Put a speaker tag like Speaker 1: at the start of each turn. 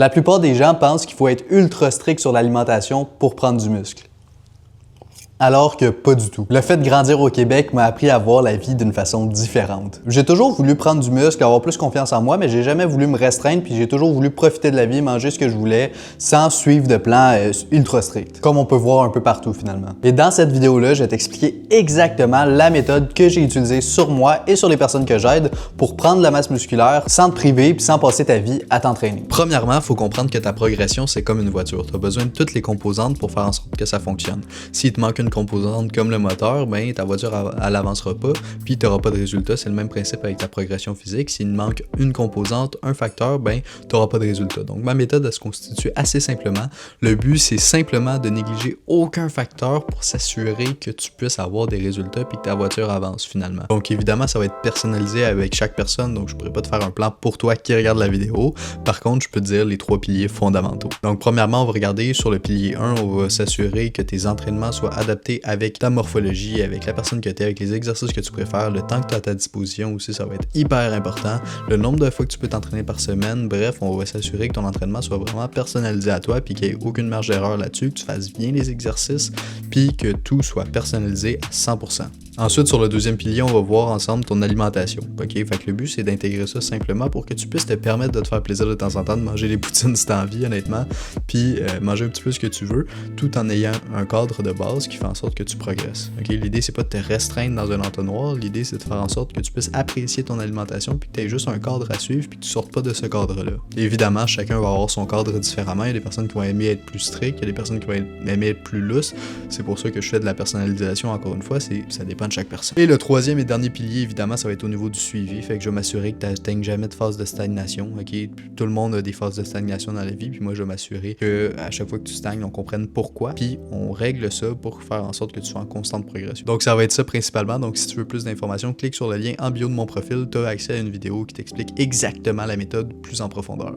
Speaker 1: La plupart des gens pensent qu'il faut être ultra strict sur l'alimentation pour prendre du muscle. Alors que pas du tout. Le fait de grandir au Québec m'a appris à voir la vie d'une façon différente. J'ai toujours voulu prendre du muscle, avoir plus confiance en moi, mais j'ai jamais voulu me restreindre, puis j'ai toujours voulu profiter de la vie, manger ce que je voulais, sans suivre de plan ultra strict, comme on peut voir un peu partout finalement. Et dans cette vidéo-là, je vais t'expliquer exactement la méthode que j'ai utilisée sur moi et sur les personnes que j'aide pour prendre de la masse musculaire sans te priver puis sans passer ta vie à t'entraîner. Premièrement, il faut comprendre que ta progression, c'est comme une voiture. Tu as besoin de toutes les composantes pour faire en sorte que ça fonctionne. S'il te manque une composante comme le moteur, ben ta voiture elle avancera pas, puis tu n'auras pas de résultat. C'est le même principe avec ta progression physique. S'il manque une composante, un facteur, ben tu n'auras pas de résultat. Donc ma méthode elle se constitue assez simplement. Le but c'est simplement de négliger aucun facteur pour s'assurer que tu puisses avoir des résultats puis que ta voiture avance finalement. Donc évidemment ça va être personnalisé avec chaque personne, donc je pourrais pas te faire un plan pour toi qui regarde la vidéo. Par contre, je peux te dire les 3 piliers fondamentaux. Donc premièrement, on va regarder sur le pilier 1, on va s'assurer que tes entraînements soient adaptés avec ta morphologie, avec la personne que tu es, avec les exercices que tu préfères, le temps que tu as à ta disposition aussi, ça va être hyper important. Le nombre de fois que tu peux t'entraîner par semaine, bref, on va s'assurer que ton entraînement soit vraiment personnalisé à toi puis qu'il n'y ait aucune marge d'erreur là-dessus, que tu fasses bien les exercices puis que tout soit personnalisé à 100%. Ensuite, sur le deuxième pilier, on va voir ensemble ton alimentation. Ok, fait que le but, c'est d'intégrer ça simplement pour que tu puisses te permettre de te faire plaisir de temps en temps, de manger des poutines si t'as envie, honnêtement, puis manger un petit peu ce que tu veux, tout en ayant un cadre de base qui fait en sorte que tu progresses. Ok, l'idée, c'est pas de te restreindre dans un entonnoir, l'idée, c'est de faire en sorte que tu puisses apprécier ton alimentation, puis que tu aies juste un cadre à suivre, puis que tu sortes pas de ce cadre-là. Évidemment, chacun va avoir son cadre différemment. Il y a des personnes qui vont aimer être plus strictes, il y a des personnes qui vont aimer être plus lousses. C'est pour ça que je fais de la personnalisation, encore une fois, ça dépend de chaque personne. Et le troisième et dernier pilier, évidemment, ça va être au niveau du suivi. Fait que je vais m'assurer que tu n'atteignes jamais de phase de stagnation. Ok, tout le monde a des phases de stagnation dans la vie, puis moi, je vais m'assurer que à chaque fois que tu stagnes, on comprenne pourquoi, puis on règle ça pour faire en sorte que tu sois en constante progression. Donc, ça va être ça principalement. Donc, si tu veux plus d'informations, clique sur le lien en bio de mon profil. Tu as accès à une vidéo qui t'explique exactement la méthode plus en profondeur.